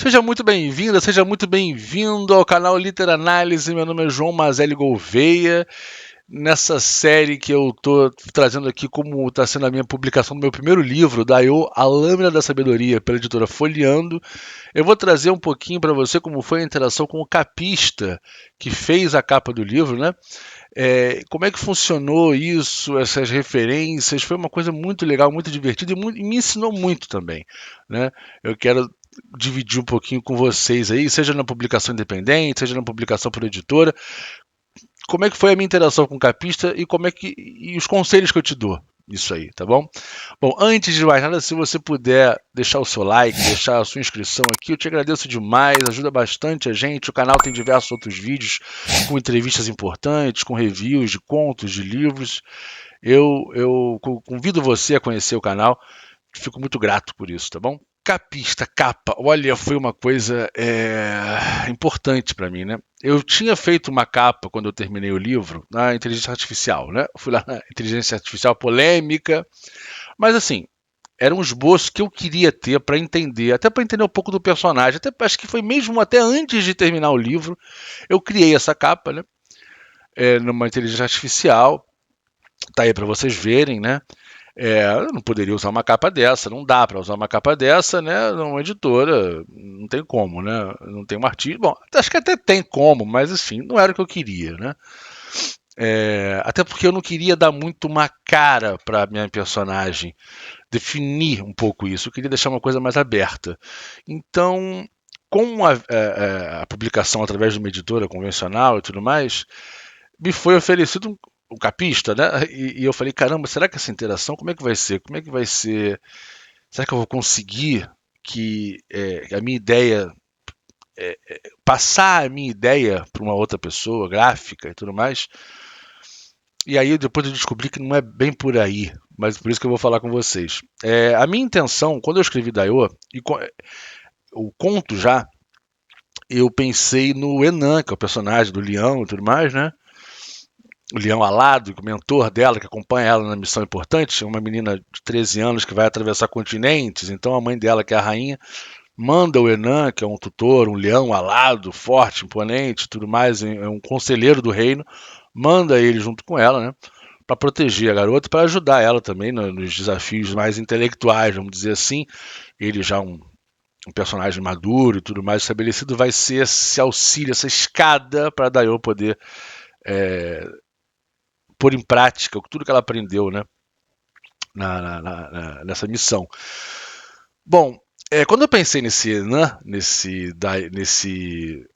Seja muito bem-vinda, seja muito bem-vindo ao canal Literanálise. Meu nome é João Mazelli Gouveia. Nessa série que eu estou trazendo aqui como está sendo a minha publicação do meu primeiro livro, Daiô, A Lâmina da Sabedoria, pela editora Folheando, eu vou trazer um pouquinho para você como foi a interação com o capista que fez a capa do livro, né? Como é que funcionou isso, essas referências? Foi uma coisa muito legal, muito divertida e me ensinou muito também, né? Eu quero dividir um pouquinho com vocês aí, seja na publicação independente, seja na publicação por editora, como é que foi a minha interação com o capista e os conselhos que eu te dou. Isso aí, tá bom? Bom, antes de mais nada, se você puder deixar o seu like, deixar a sua inscrição aqui, eu te agradeço demais, ajuda bastante a gente. O canal tem diversos outros vídeos com entrevistas importantes, com reviews de contos, de livros. Eu convido você a conhecer o canal, fico muito grato por isso, tá bom? Capista, capa, olha, foi uma coisa importante para mim, né? Eu tinha feito uma capa quando eu terminei o livro na inteligência artificial, né? Fui lá na inteligência artificial polêmica, mas assim, era um esboço que eu queria ter para entender, até para entender um pouco do personagem. Até acho que foi mesmo até antes de terminar o livro, eu criei essa capa, né? Numa inteligência artificial, tá aí para vocês verem, né? Eu não poderia usar uma capa dessa, não dá para usar uma capa dessa, né? Numa editora, não tem como, né? Não tem um artista. Bom, acho que até tem como, mas assim, não era o que eu queria, né? Até porque eu não queria dar muito uma cara para minha personagem, definir um pouco isso. Eu queria deixar uma coisa mais aberta. Então, com a publicação através de uma editora convencional e tudo mais, me foi oferecido um capista, né? E eu falei, caramba, será que essa interação, como é que vai ser? Como é que vai ser? Será que eu vou conseguir que a minha ideia, passar a minha ideia para uma outra pessoa, gráfica e tudo mais? E aí depois eu descobri que não é bem por aí, mas por isso que eu vou falar com vocês. A minha intenção, quando eu escrevi Daiô, o conto já, eu pensei no Enan, que é o personagem do leão e tudo mais, né? O leão alado, o mentor dela, que acompanha ela na missão importante, é uma menina de 13 anos que vai atravessar continentes, então a mãe dela, que é a rainha, manda o Enan, que é um tutor, um leão alado, forte, imponente, tudo mais, é um conselheiro do reino, manda ele junto com ela, né, para proteger a garota, para ajudar ela também nos desafios mais intelectuais, vamos dizer assim. Ele já um personagem maduro e tudo mais estabelecido, vai ser esse auxílio, essa escada para Daiô poder pôr em prática tudo que ela aprendeu, né, nessa missão. Bom, quando eu pensei nesse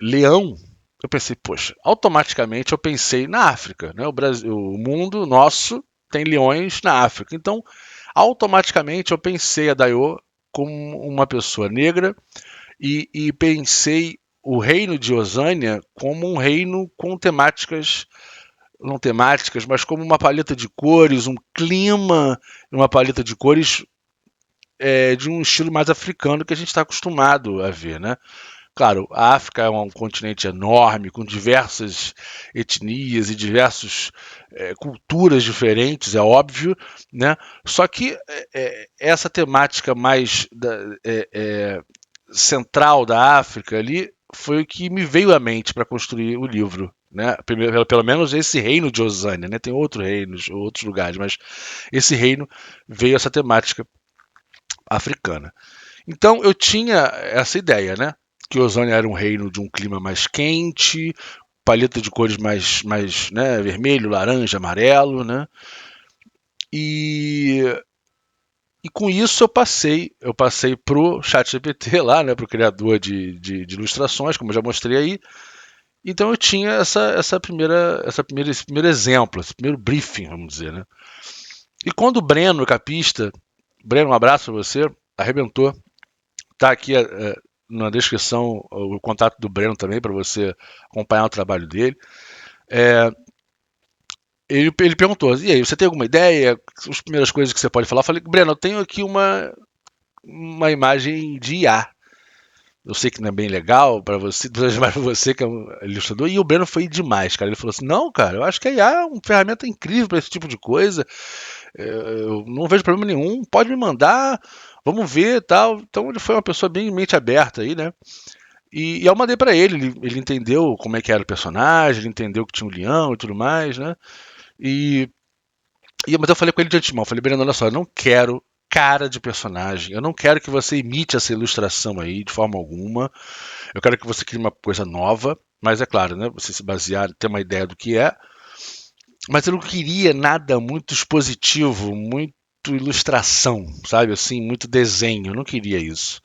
leão, eu pensei, poxa, automaticamente eu pensei na África, né? O Brasil, o mundo nosso tem leões na África. Então, automaticamente eu pensei a Daiô como uma pessoa negra e pensei o reino de Osânia como um reino com temáticas, não temáticas, mas como uma paleta de cores, um clima, uma paleta de cores de um estilo mais africano que a gente está acostumado a ver, né? Claro, a África é um continente enorme, com diversas etnias e diversas culturas diferentes, é óbvio, né? Só que essa temática mais central da África ali foi o que me veio à mente para construir o livro. Né? Pelo menos esse reino de Osânia, né? Tem outros reinos, outros lugares, mas esse reino veio essa temática africana. Então eu tinha essa ideia, né? Que Osânia era um reino de um clima mais quente, paleta de cores mais né, vermelho, laranja, amarelo, né? E, e com isso eu passei pro ChatGPT lá, né? Pro criador de ilustrações, como eu já mostrei aí. Então eu tinha esse primeiro exemplo, esse primeiro briefing, vamos dizer, né? E quando o Breno, o capista, Breno, um abraço para você, arrebentou. Tá aqui na descrição o contato do Breno também para você acompanhar o trabalho dele. Ele perguntou: e aí, você tem alguma ideia? As primeiras coisas que você pode falar? Eu falei: Breno, eu tenho aqui uma imagem de IA. Eu sei que não é bem legal para você, mas para você que é um ilustrador. E o Breno foi demais, cara. Ele falou assim: não, cara, eu acho que a IA é uma ferramenta incrível para esse tipo de coisa. Eu não vejo problema nenhum. Pode me mandar. vamos ver e tal. Então ele foi uma pessoa bem mente aberta aí, né? E eu mandei pra ele entendeu como é que era o personagem, ele entendeu que tinha um leão e tudo mais, né? E, mas eu falei com ele de antemão, falei, Breno, olha só, eu não quero cara de personagem, eu não quero que você imite essa ilustração aí de forma alguma, eu quero que você crie uma coisa nova, mas é claro, né? Você se basear, ter uma ideia do que é, mas eu não queria nada muito expositivo, muito ilustração, sabe? Assim, muito desenho. Eu não queria isso.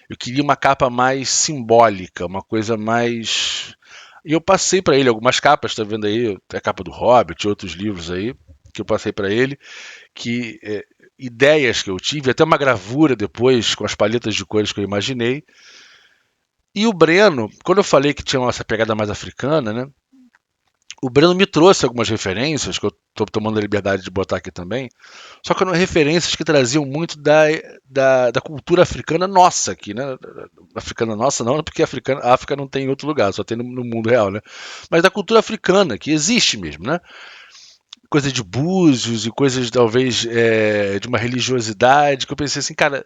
Eu queria uma capa mais simbólica, uma coisa mais. E eu passei para ele algumas capas, tá vendo aí? A capa do Hobbit, outros livros aí que eu passei para ele, que ideias que eu tive, até uma gravura depois com as paletas de cores que eu imaginei. E o Breno, quando eu falei que tinha essa pegada mais africana, né? O Breno me trouxe algumas referências, que eu estou tomando a liberdade de botar aqui também, só que eram referências que traziam muito da cultura africana nossa aqui, né? Africana nossa não, porque a África não tem em outro lugar, só tem no mundo real, né? Mas da cultura africana, que existe mesmo, né? Coisa de búzios e coisas talvez de uma religiosidade, que eu pensei assim, cara,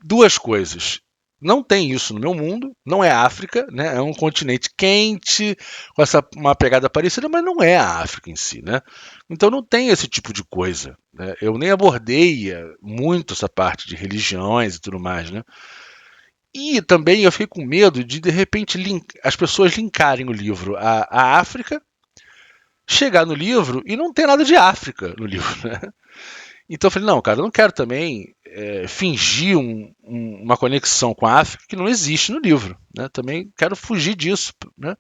duas coisas. Não tem isso no meu mundo, não é África, né? É um continente quente, com uma pegada parecida, mas não é a África em si, né? Então não tem esse tipo de coisa, né? Eu nem abordei muito essa parte de religiões e tudo mais, né? E também eu fiquei com medo de repente as pessoas linkarem o livro à África, chegar no livro e não ter nada de África no livro, né? Então eu falei, não, cara, eu não quero também fingir uma conexão com a África que não existe no livro. Né? Também quero fugir disso, né?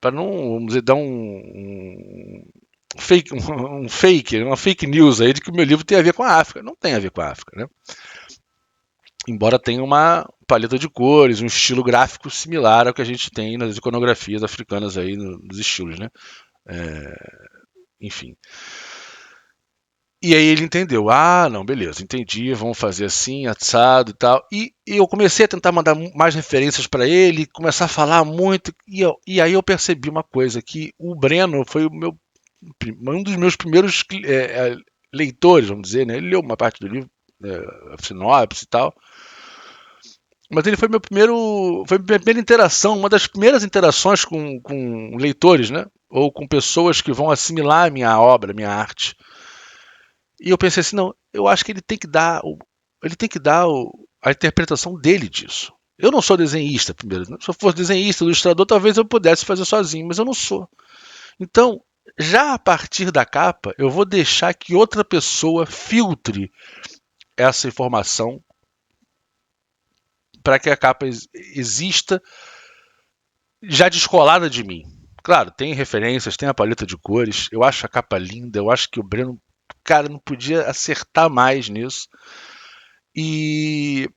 Para não, vamos dizer, dar uma fake news aí de que o meu livro tem a ver com a África. Não tem a ver com a África, né? Embora tenha uma paleta de cores, um estilo gráfico similar ao que a gente tem nas iconografias africanas aí, nos estilos, né? Enfim. E aí ele entendeu, ah, não, beleza, entendi, vamos fazer assim, assado e tal. E eu comecei a tentar mandar mais referências para ele, começar a falar muito, e aí eu percebi uma coisa, que o Breno foi um dos meus primeiros leitores, vamos dizer, né? Ele leu uma parte do livro, a sinopse e tal, mas ele foi a minha primeira interação, uma das primeiras interações com leitores, né? Ou com pessoas que vão assimilar a minha obra, a minha arte. E eu pensei assim, não, eu acho que ele tem que dar a interpretação dele disso. Eu não sou desenhista, primeiro. Se eu fosse desenhista, ilustrador, talvez eu pudesse fazer sozinho, mas eu não sou. Então, já a partir da capa, eu vou deixar que outra pessoa filtre essa informação para que a capa exista já descolada de mim. Claro, tem referências, tem a paleta de cores. Eu acho a capa linda, eu acho que o Breno, cara, não podia acertar mais nisso. E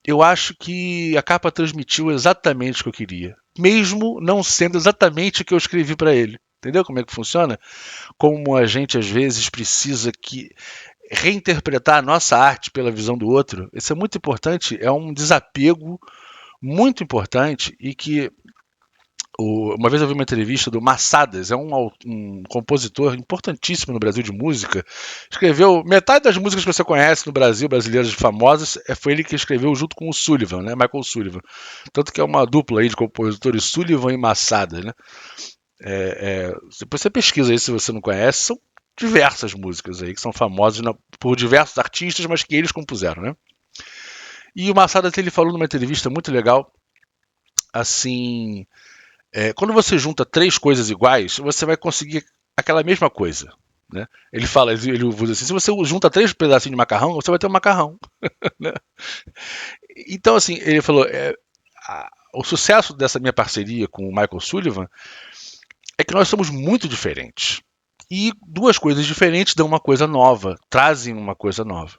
eu acho que a capa transmitiu exatamente o que eu queria, mesmo não sendo exatamente o que eu escrevi para ele. Entendeu como é que funciona? Como a gente às vezes precisa que reinterpretar a nossa arte pela visão do outro. Isso é muito importante, é um desapego muito importante e que uma vez eu vi uma entrevista do Massadas, é um compositor importantíssimo no Brasil de música. Escreveu metade das músicas que você conhece no Brasil, brasileiras famosas, foi ele que escreveu junto com o Sullivan, né? Michael Sullivan. Tanto que é uma dupla aí de compositores, Sullivan e Massadas, né? Depois você pesquisa aí se você não conhece, são diversas músicas aí que são famosas por diversos artistas, mas que eles compuseram, né? E o Massadas ele falou numa entrevista muito legal, assim, quando você junta três coisas iguais, você vai conseguir aquela mesma coisa. Né? Ele usa assim, se você junta três pedacinhos de macarrão, você vai ter um macarrão. Né? Então, assim, ele falou, o sucesso dessa minha parceria com o Michael Sullivan é que nós somos muito diferentes. E duas coisas diferentes dão uma coisa nova, trazem uma coisa nova.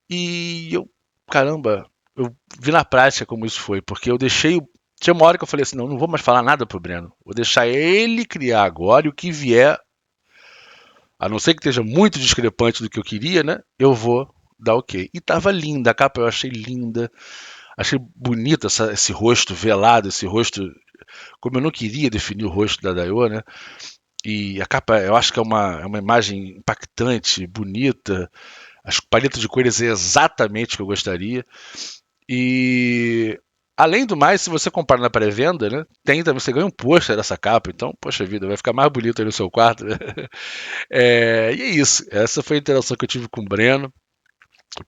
E eu, caramba, eu vi na prática como isso foi, porque eu deixei tinha uma hora que eu falei assim, não vou mais falar nada pro Breno. Vou deixar ele criar agora e o que vier, a não ser que esteja muito discrepante do que eu queria, né? Eu vou dar ok. E tava linda, a capa eu achei linda. Achei bonita esse rosto velado, esse rosto... Como eu não queria definir o rosto da Daiô, né? E a capa, eu acho que é uma imagem impactante, bonita. As paletas de cores é exatamente o que eu gostaria. E além do mais, se você comprar na pré-venda, né, tem também, você ganha um pôster dessa capa, então, poxa vida, vai ficar mais bonito aí no seu quarto. Né? E é isso. Essa foi a interação que eu tive com o Breno.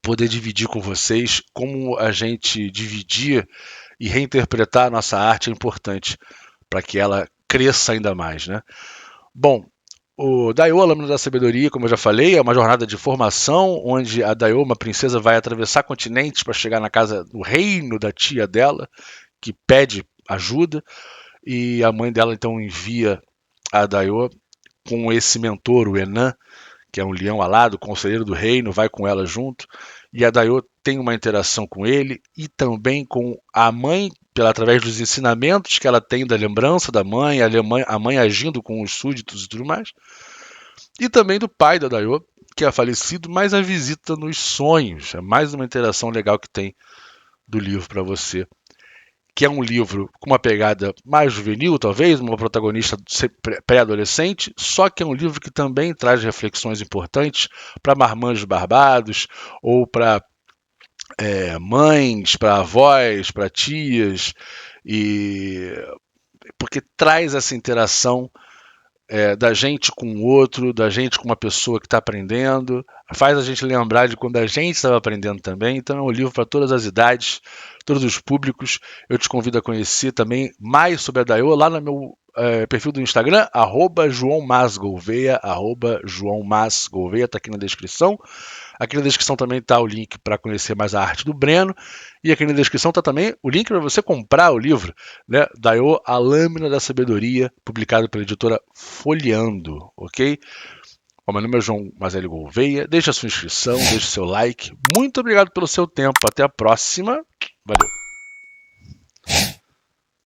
Poder dividir com vocês como a gente dividir e reinterpretar a nossa arte é importante para que ela cresça ainda mais, né? Bom, o Daiô, a Lâmina da Sabedoria, como eu já falei, é uma jornada de formação onde a Daiô, uma princesa, vai atravessar continentes para chegar na casa do reino da tia dela, que pede ajuda, e a mãe dela então envia a Daiô com esse mentor, o Enan, que é um leão alado, conselheiro do reino, vai com ela junto, e a Daiô tem uma interação com ele e também com a mãe, através dos ensinamentos que ela tem da lembrança da mãe, a mãe agindo com os súditos e tudo mais, e também do pai da Daiô, que é falecido, mas a visita nos sonhos. É mais uma interação legal que tem do livro para você. Que é um livro com uma pegada mais juvenil, talvez, uma protagonista pré-adolescente, só que é um livro que também traz reflexões importantes para marmanjos barbados, ou para mães, para avós, para tias, e porque traz essa interação da gente com o outro, da gente com uma pessoa que está aprendendo, faz a gente lembrar de quando a gente estava aprendendo também. Então é um livro para todas as idades, todos os públicos. Eu te convido a conhecer também mais sobre a Daiô lá no meu perfil do Instagram, @JoãoMasGouveia, @JoãoMasGouveia, está aqui na descrição. Aqui na descrição também está o link para conhecer mais a arte do Breno. E aqui na descrição está também o link para você comprar o livro, né? Daiô, A Lâmina da Sabedoria, publicado pela editora Folheando, ok? Meu nome é João Mazelli Gouveia. Deixe a sua inscrição, deixe o seu like. Muito obrigado pelo seu tempo. Até a próxima. Valeu.